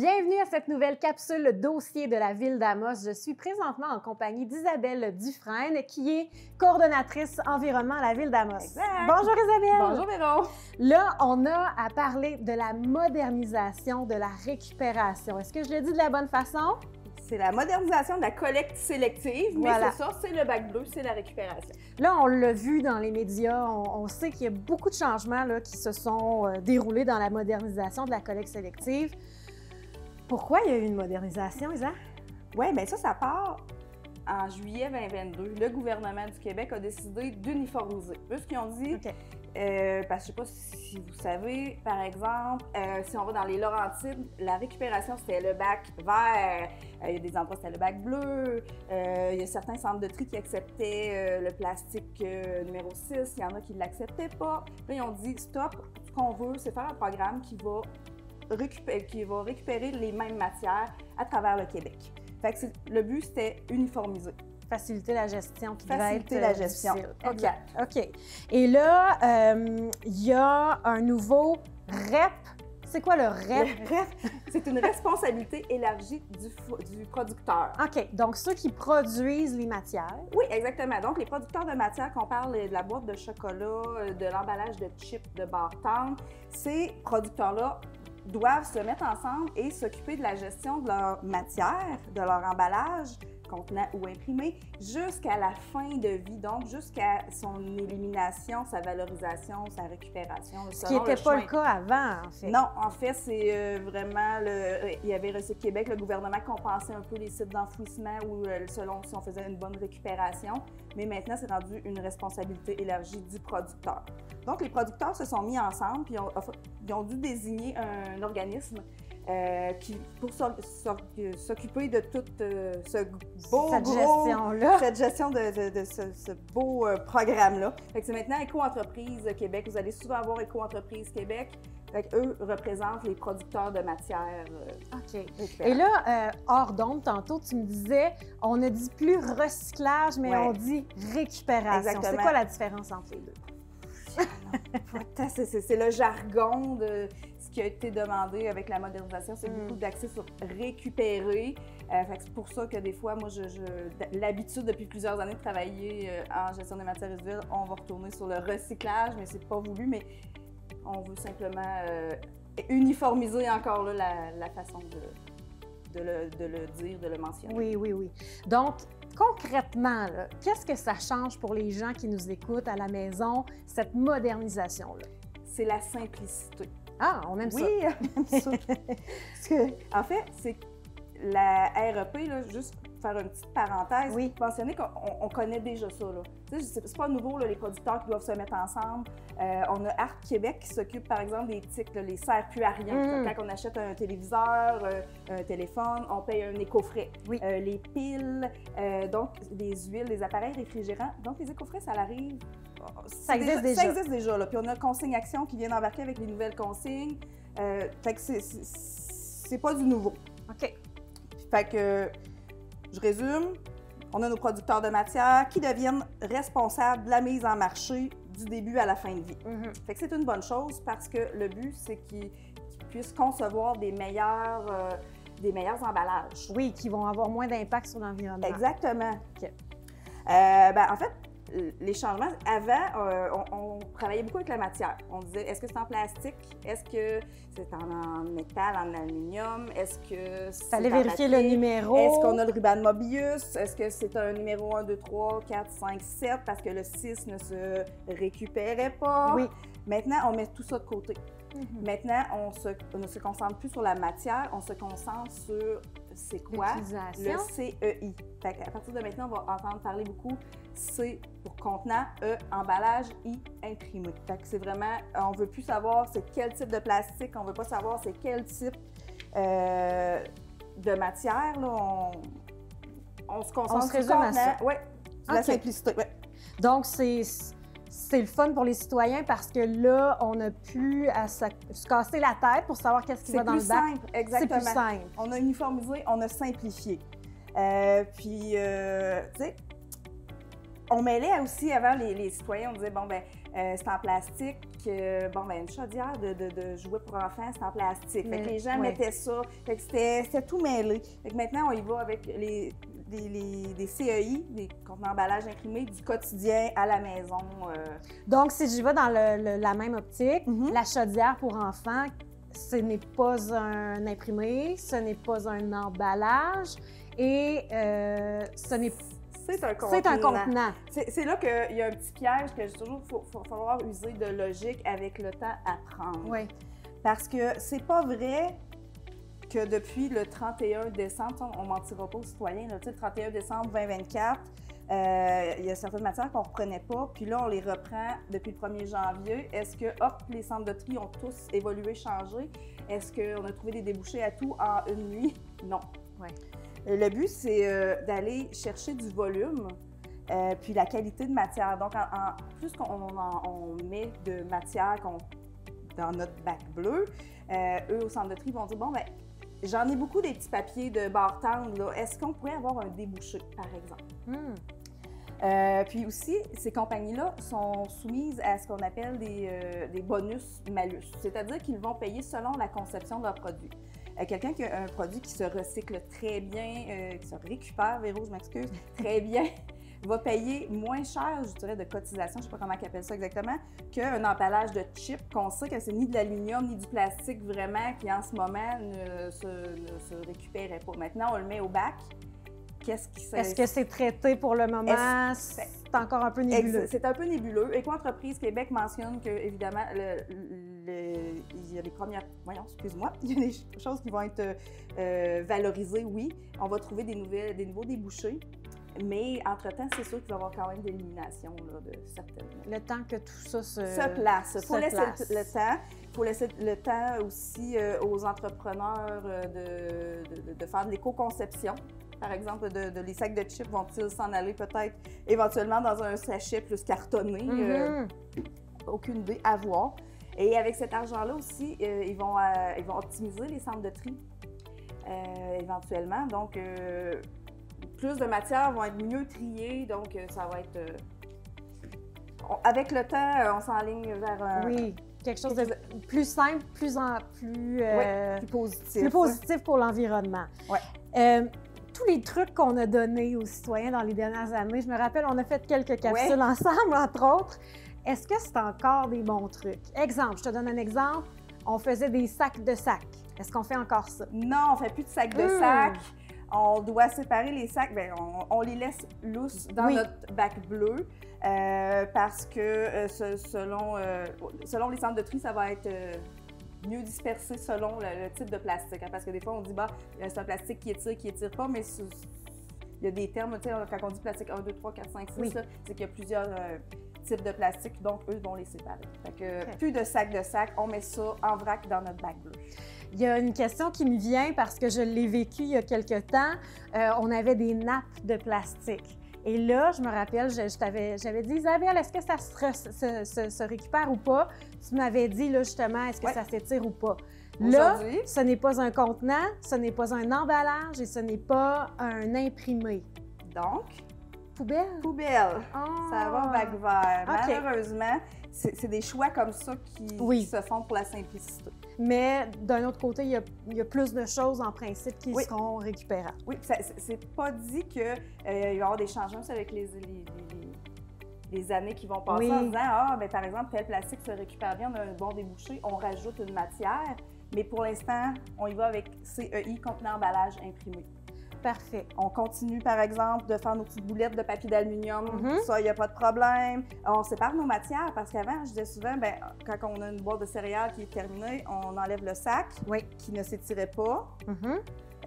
Bienvenue à cette nouvelle capsule dossier de la Ville d'Amos. Je suis présentement en compagnie d'Isabelle Dufresne, qui est coordonnatrice environnement à la Ville d'Amos. Bonjour Isabelle! Bonjour Véro! Là, on a à parler de la modernisation de la récupération. Est-ce que je le dis de la bonne façon? C'est la modernisation de la collecte sélective, mais voilà. c'est ça, c'est le bac bleu, c'est la récupération. Là, on l'a vu dans les médias, on sait qu'il y a beaucoup de changements là, qui se sont déroulés dans la modernisation de la collecte sélective. Pourquoi il y a eu une modernisation, Isa? Oui, bien ça part en juillet 2022. Le gouvernement du Québec a décidé d'uniformiser. Eux, ce qu'ils ont dit, parce que je ne sais pas si vous savez, par exemple, si on va dans les Laurentides, la récupération, c'était le bac vert. Il y a des endroits, c'était le bac bleu. Il y a certains centres de tri qui acceptaient le plastique numéro 6. Il y en a qui ne l'acceptaient pas. Là, ils ont dit, stop, ce qu'on veut, c'est faire un programme qui va récupérer les mêmes matières à travers le Québec. Fait que le but, c'était uniformiser. Faciliter la gestion qui Faciliter la gestion. Exact. OK. Et là, il y a un nouveau REP. C'est quoi le REP? Le REP, c'est une responsabilité élargie du producteur. OK. Donc, ceux qui produisent les matières. Oui, exactement. Donc, les producteurs de matières, qu'on parle de la boîte de chocolat, de l'emballage de chips, de bar-tendre, ces producteurs-là doivent se mettre ensemble et s'occuper de la gestion de leur matière, de leur emballage, contenant ou imprimé, jusqu'à la fin de vie, donc jusqu'à son élimination, sa valorisation, sa récupération. Ce qui n'était pas le cas avant, en fait. Non, en fait, c'est vraiment il y avait Recycle Québec, le gouvernement compensait un peu les sites d'enfouissement ou selon si on faisait une bonne récupération, mais maintenant, c'est rendu une responsabilité élargie du producteur. Donc, les producteurs se sont mis ensemble puis ils ont dû désigner un organisme pour s'occuper de toute cette gestion de ce beau programme-là. C'est maintenant Éco-entreprise Québec. Vous allez souvent avoir Éco-entreprise Québec. Eux représentent les producteurs de matières. OK. Et là, hors d'onde, tantôt, tu me disais, on ne dit plus recyclage, mais on dit récupération. C'est quoi la différence entre les deux? C'est le jargon de ce qui a été demandé avec la modernisation. C'est beaucoup d'accès sur récupérer. C'est pour ça que des fois, moi, l'habitude depuis plusieurs années de travailler en gestion des matières résiduelles, on va retourner sur le recyclage, mais c'est pas voulu, mais on veut simplement uniformiser encore là, la façon de le dire, de le mentionner. Oui. Donc, concrètement, qu'est-ce que ça change pour les gens qui nous écoutent à la maison, cette modernisation-là? C'est la simplicité. Ah, on aime ça. Oui, on aime ça. Parce que, en fait, c'est la REP, là, juste pour faire une petite parenthèse, mentionner qu'on connaît déjà ça. C'est pas nouveau, là, les producteurs qui doivent se mettre ensemble. On a Arc Québec qui s'occupe, par exemple, des TIC, là, les serre plus à rien. Quand on achète un téléviseur, un téléphone, on paye un éco-frais. Les piles, donc les huiles, les appareils réfrigérants. Donc, les éco-frais, ça arrive. Ça existe déjà. Ça existe déjà. Là. Puis on a Consigne Action qui vient d'embarquer avec les nouvelles consignes. Fait que c'est pas du nouveau. OK. Fait que, je résume, on a nos producteurs de matière qui deviennent responsables de la mise en marché du début à la fin de vie. Fait que c'est une bonne chose parce que le but, c'est qu'ils puissent concevoir des meilleurs emballages. Oui, qui vont avoir moins d'impact sur l'environnement. Exactement. OK. En fait, les changements, avant, on travaillait beaucoup avec la matière. On disait, est-ce que c'est en plastique? Est-ce que c'est en métal, en aluminium? Est-ce que c'est fallait vérifier le numéro. Est-ce qu'on a le ruban Mobius? Est-ce que c'est un numéro 1, 2, 3, 4, 5, 7? Parce que le 6 ne se récupérait pas. Oui. Maintenant, on met tout ça de côté. Maintenant, on ne se concentre plus sur la matière, on se concentre sur c'est quoi le CEI. Fait qu'à partir de maintenant, on va entendre parler beaucoup C pour contenant, E, emballage, I, imprimé. Fait que c'est vraiment, on ne veut plus savoir c'est quel type de plastique, on ne veut pas savoir c'est quel type de matière. Là, on se concentre sur le contenant. Oui, la simplicité. Ouais. Donc, c'est le fun pour les citoyens parce que là, on n'a plus à se casser la tête pour savoir qu'est-ce qui va dans le bac. C'est plus simple, exactement. C'est plus simple. On a uniformisé, on a simplifié. Puis, tu sais, on mêlait aussi avant les citoyens, on disait, bon, ben c'est en plastique. Une chaudière de jouets pour enfants, c'est en plastique. Fait que les gens mettaient ça. Fait que c'était tout mêlé. Fait que maintenant, on y va avec des CEI, des contenants d'emballage imprimés, du quotidien à la maison. Donc, si j'y vais dans la même optique, la chaudière pour enfants, ce n'est pas un imprimé, ce n'est pas un emballage et ce n'est pas... C'est un contenant. C'est là qu'il y a un petit piège que toujours faut falloir user de logique avec le temps à prendre. Oui. Parce que c'est pas vrai que depuis le 31 décembre, on ne mentira pas aux citoyens, le 31 décembre 2024, il y a certaines matières qu'on ne reprenait pas, puis là, on les reprend depuis le 1er janvier. Est-ce que, les centres de tri ont tous évolué, changé? Est-ce qu'on a trouvé des débouchés à tout en une nuit? Non. Ouais. Le but, c'est d'aller chercher du volume, puis la qualité de matière. Donc, plus on met de matière dans notre bac bleu, eux, au centre de tri, vont dire, j'en ai beaucoup des petits papiers de barre tendre, est-ce qu'on pourrait avoir un débouché, par exemple? Puis aussi, ces compagnies-là sont soumises à ce qu'on appelle des bonus-malus, c'est-à-dire qu'ils vont payer selon la conception de leur produit. Quelqu'un qui a un produit qui se recycle très bien, qui se récupère, Véro, je m'excuse, très bien, va payer moins cher, je dirais, de cotisation, je ne sais pas comment ils appellent ça exactement, qu'un emballage de chips qu'on sait que c'est ni de l'aluminium ni du plastique vraiment qui, en ce moment, ne se récupérait pas. Maintenant, on le met au bac. Est-ce que c'est traité pour le moment? C'est encore un peu nébuleux. C'est un peu nébuleux. Éco-entreprise Québec mentionne que, évidemment, il y a des premières... il y a des choses qui vont être valorisées, oui. On va trouver des nouveaux débouchés. Mais, entre-temps, c'est sûr qu'il va y avoir quand même de l'élimination de certaines... Le temps que tout ça se place. Il faut laisser le temps. Il faut laisser le temps aussi aux entrepreneurs de faire de l'éco-conception. Par exemple, les sacs de chips vont-ils s'en aller peut-être éventuellement dans un sachet plus cartonné? Aucune idée, à voir. Et avec cet argent-là aussi, ils vont optimiser les centres de tri éventuellement. Donc, plus de matières vont être mieux triées, donc ça va être... avec le temps, on s'enligne vers... quelque chose de plus simple, plus positif. Plus positif pour l'environnement. Tous les trucs qu'on a donnés aux citoyens dans les dernières années, je me rappelle, on a fait quelques capsules ensemble, entre autres. Est-ce que c'est encore des bons trucs? Exemple, je te donne un exemple. On faisait des sacs de sacs. Est-ce qu'on fait encore ça? Non, on ne fait plus de sacs de sacs. On doit séparer les sacs. Bien, on les laisse lousses dans notre bac bleu parce que selon les centres de tri, ça va être mieux dispersé selon le type de plastique. Parce que des fois, on dit, c'est un plastique qui étire pas, mais il y a des termes, quand on dit plastique 1, 2, 3, 4, 5, 6, c'est qu'il y a plusieurs types de plastique, donc eux vont les séparer. Fait que plus de sacs de sacs, on met ça en vrac dans notre bac bleu. Il y a une question qui me vient parce que je l'ai vécu il y a quelque temps. On avait des nappes de plastique. Et là, je me rappelle, j'avais dit, Isabelle, est-ce que ça se récupère ou pas? Tu m'avais dit, là, justement, est-ce que ça s'étire ou pas? Là, ce n'est pas un contenant, ce n'est pas un emballage et ce n'est pas un imprimé. Donc? Poubelle? Poubelle. Ça va bac vert. Malheureusement, c'est des choix comme ça qui se font pour la simplicité. Mais d'un autre côté, il y a plus de choses en principe qui seront récupérables. Oui, c'est pas dit qu'il va y avoir des changements avec les années qui vont passer en disant par exemple, tel plastique se récupère bien, on a un bon débouché, on rajoute une matière. Mais pour l'instant, on y va avec CEI, contenant emballage imprimé. Parfait. On continue, par exemple, de faire nos petites boulettes de papier d'aluminium. Ça, il n'y a pas de problème. On sépare nos matières parce qu'avant, je disais souvent, quand on a une boîte de céréales qui est terminée, on enlève le sac qui ne s'étirait pas,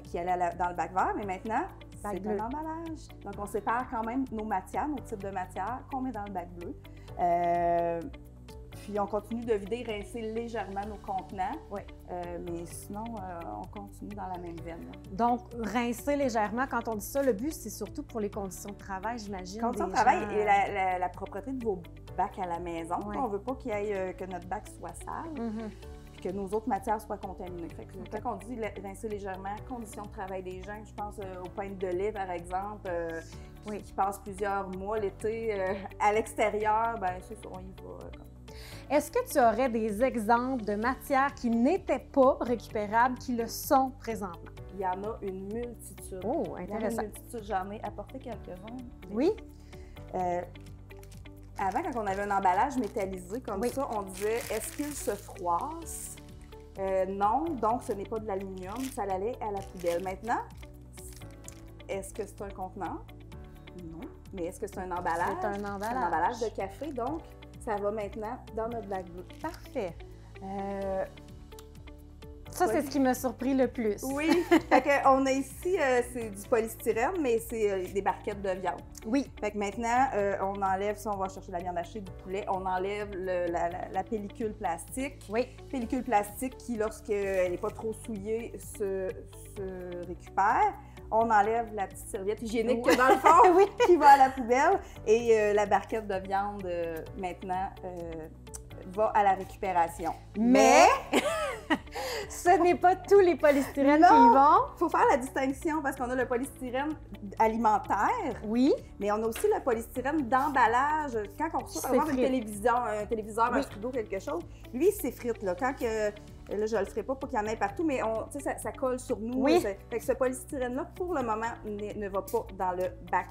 qui allait dans le bac vert. Mais maintenant, c'est de l'emballage. Donc, on sépare quand même nos matières, nos types de matières qu'on met dans le bac bleu. Puis, on continue de vider, rincer légèrement nos contenants. Mais sinon, on continue dans la même veine. Donc, rincer légèrement, quand on dit ça, le but, c'est surtout pour les conditions de travail, j'imagine. Conditions de travail et la propreté de vos bacs à la maison. On ne veut pas que notre bac soit sale. que nos autres matières soient contaminées. Fait que quand on dit rincer légèrement, conditions de travail des gens, je pense aux pintes de lait, par exemple, qui passent plusieurs mois l'été à l'extérieur, bien, c'est ça, on y va. Est-ce que tu aurais des exemples de matières qui n'étaient pas récupérables, qui le sont présentement? Il y en a une multitude. Oh, intéressant. J'en ai apporté quelques-uns. Oui? Avant, quand on avait un emballage métallisé comme ça, on disait « est-ce qu'il se froisse? Non, donc ce n'est pas de l'aluminium, ça allait à la poubelle. Maintenant, est-ce que c'est un contenant? Non. Mais est-ce que c'est un emballage? C'est un emballage. C'est un emballage de café, donc ça va maintenant dans notre bac bleu. Parfait. Ça, c'est ce qui m'a surpris le plus. Oui. Fait qu'on a ici, c'est du polystyrène, mais c'est des barquettes de viande. Oui. Fait que maintenant, on enlève, si on va chercher de la viande hachée, du poulet, on enlève la pellicule plastique. Oui. Pellicule plastique qui, lorsqu'elle n'est pas trop souillée, se récupère. On enlève la petite serviette hygiénique que dans le fond, qui va à la poubelle. Et la barquette de viande, maintenant, va à la récupération. Mais ce n'est pas tous les polystyrènes qui y vont. Il faut faire la distinction parce qu'on a le polystyrène alimentaire. Oui. Mais on a aussi le polystyrène d'emballage. Quand on reçoit par exemple un téléviseur, un frigo, quelque chose, lui, il s'effrite. Quand là, je ne le ferai pas pour qu'il y en ait partout, mais ça colle sur nous. Oui. Fait que ce polystyrène-là, pour le moment, ne va pas dans le bac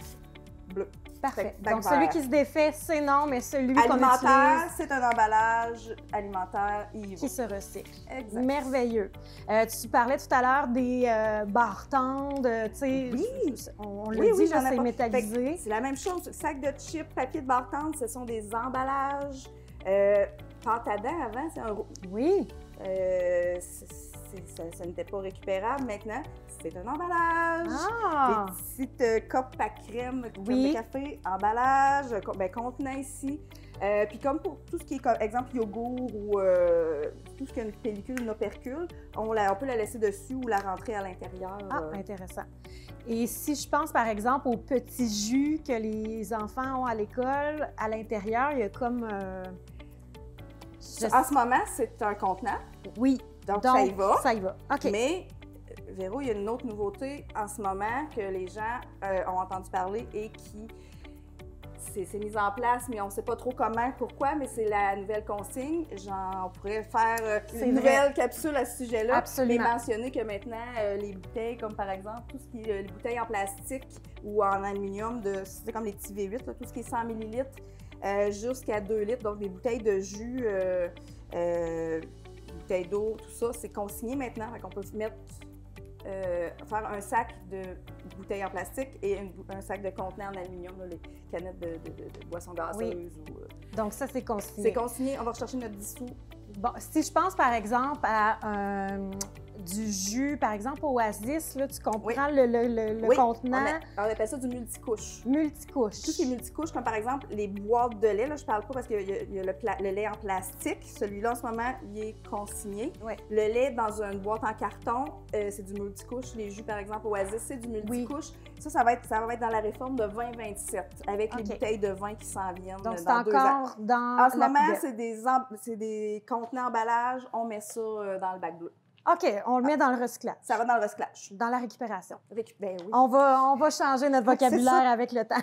bleu. Parfait. Donc, celui qui se défait, c'est non, mais celui qu'on utilise... Alimentaire, c'est un emballage alimentaire qui se recycle. Exact. Merveilleux. Tu parlais tout à l'heure des bartendes, tu sais, on l'a dit, c'est métallisé. C'est la même chose. Sac de chips, papier de bartende, ce sont des emballages. Pâte à dents, avant, c'est un... Oui. Ça n'était pas récupérable. Maintenant, c'est un emballage. Ah! Des petites copes à crème, de café, emballage, contenant ici. Puis comme pour tout ce qui est, comme exemple, yogourt ou tout ce qui a une pellicule, une opercule, on peut la laisser dessus ou la rentrer à l'intérieur. Ah, intéressant. Et si je pense, par exemple, aux petits jus que les enfants ont à l'école, à l'intérieur, il y a comme... En ce moment, c'est un contenant. Oui. Donc, ça y va. Ça y va. OK. Mais, Véro, il y a une autre nouveauté en ce moment que les gens ont entendu parler et qui c'est mis en place, mais on ne sait pas trop comment, pourquoi, mais c'est la nouvelle consigne. On pourrait faire une nouvelle capsule à ce sujet-là. Absolument. Mais mentionner que maintenant, les bouteilles, comme par exemple, tout ce qui est les bouteilles en plastique ou en aluminium, c'est comme les petits V8, là, tout ce qui est 100 ml jusqu'à 2 litres, donc des bouteilles de jus, bouteilles d'eau, tout ça, c'est consigné maintenant. On peut faire un sac de bouteilles en plastique et un sac de contenants en aluminium, là, les canettes de boissons gazeuses. Oui. Donc ça, c'est consigné. C'est consigné. On va rechercher notre dissous. Bon, si je pense, par exemple, à du jus, par exemple, Oasis, là, tu comprends le contenant? On appelle ça du multicouche. Multicouche. Tout ce qui est multicouche, comme par exemple les boîtes de lait, là, je parle pas parce qu'il y a le lait en plastique. Celui-là, en ce moment, il est consigné. Oui. Le lait dans une boîte en carton, c'est du multicouche. Les jus, par exemple, Oasis, c'est du multicouche. Oui. Ça va être dans la réforme de 2027, avec les bouteilles de vin qui s'en viennent. Donc, c'est dans 2 ans. encore dans En ce moment, poubelle. c'est des contenants emballages. On met ça dans le bac bleu. OK, on le met dans le recyclage. Ça va dans le recyclage. Dans la récupération. Ben oui. On va changer notre vocabulaire avec le temps.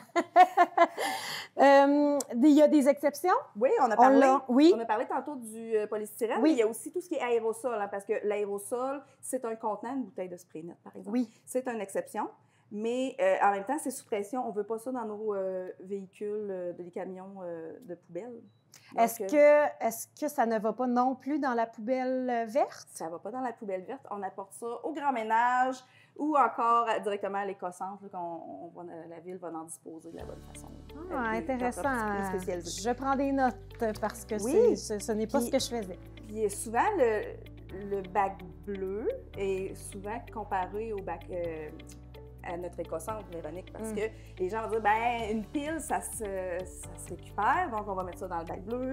Il y a des exceptions? Oui, on a parlé tantôt du polystyrène, mais il y a aussi tout ce qui est aérosol, hein, parce que l'aérosol, c'est un contenant, une bouteille de spray net, par exemple. Oui. C'est une exception. Mais en même temps, c'est sous pression. On ne veut pas ça dans nos véhicules, les camions de poubelle. Est-ce que ça ne va pas non plus dans la poubelle verte? Ça ne va pas dans la poubelle verte. On apporte ça au grand ménage ou encore directement à l'éco-centre, la ville va en disposer de la bonne façon. Ah, intéressant. Je prends des notes parce que ce n'est pas ce que je faisais. Puis souvent, le bac bleu est souvent comparé au bac... à notre éco-centre, Véronique, parce que les gens vont dire, ben une pile, ça se récupère, donc on va mettre ça dans le bac bleu,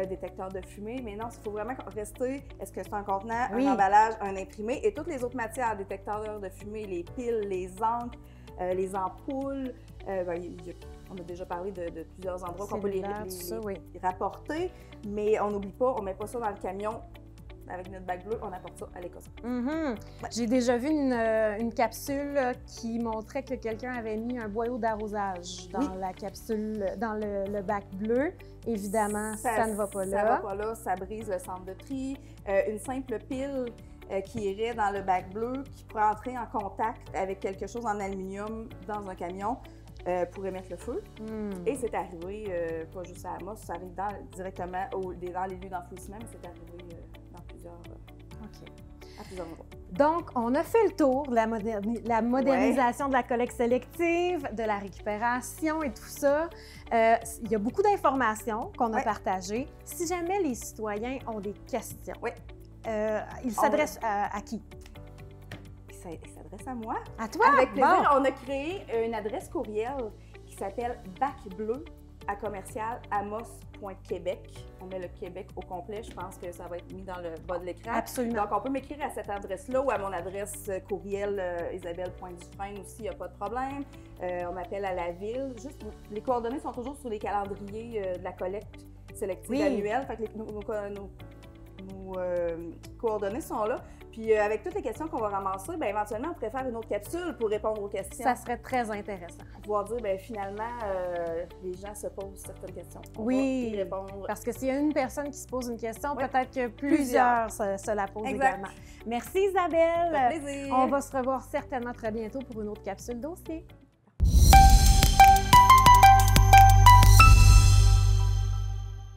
détecteur de fumée, mais non, il faut vraiment rester, est-ce que c'est un contenant, un emballage, un imprimé, et toutes les autres matières, détecteurs de fumée, les piles, les encres, les ampoules, on a déjà parlé de plusieurs endroits qu'on peut les rapporter, mais on n'oublie pas, on ne met pas ça dans le camion avec notre bac bleu, on apporte ça à l'école. Ouais. J'ai déjà vu une capsule qui montrait que quelqu'un avait mis un boyau d'arrosage dans la capsule, dans le bac bleu. Évidemment, ça ne va pas là. Ça va pas là, ça brise le centre de tri. Une simple pile qui irait dans le bac bleu, qui pourrait entrer en contact avec quelque chose en aluminium dans un camion, pour émettre le feu. Et c'est arrivé, pas juste à Amos, ça arrive directement dans les lieux d'enfouissement, mais c'est arrivé dans à plusieurs endroits. Donc, on a fait le tour de la modernisation de la collecte sélective, de la récupération et tout ça. Il y a beaucoup d'informations qu'on a partagées. Si jamais les citoyens ont des questions, ils s'adressent à qui? Il s'adresse à moi. À toi? Avec plaisir. On a créé une adresse courriel qui s'appelle bacbleu@amos.québec. On met le Québec au complet. Je pense que ça va être mis dans le bas de l'écran. Absolument. Donc, on peut m'écrire à cette adresse-là ou à mon adresse courriel isabelle.dufresne aussi, il n'y a pas de problème. On m'appelle à la ville. Juste, les coordonnées sont toujours sur les calendriers de la collecte sélective annuelle. Fait que nos coordonnées sont là. Puis avec toutes les questions qu'on va ramasser, bien, éventuellement, on pourrait faire une autre capsule pour répondre aux questions. Ça serait très intéressant. Pour pouvoir dire, bien, finalement, les gens se posent certaines questions. On va y répondre. Parce que s'il y a une personne qui se pose une question, peut-être que plusieurs se la posent également. Merci Isabelle. Ça fait plaisir. On va se revoir certainement très bientôt pour une autre capsule dossier.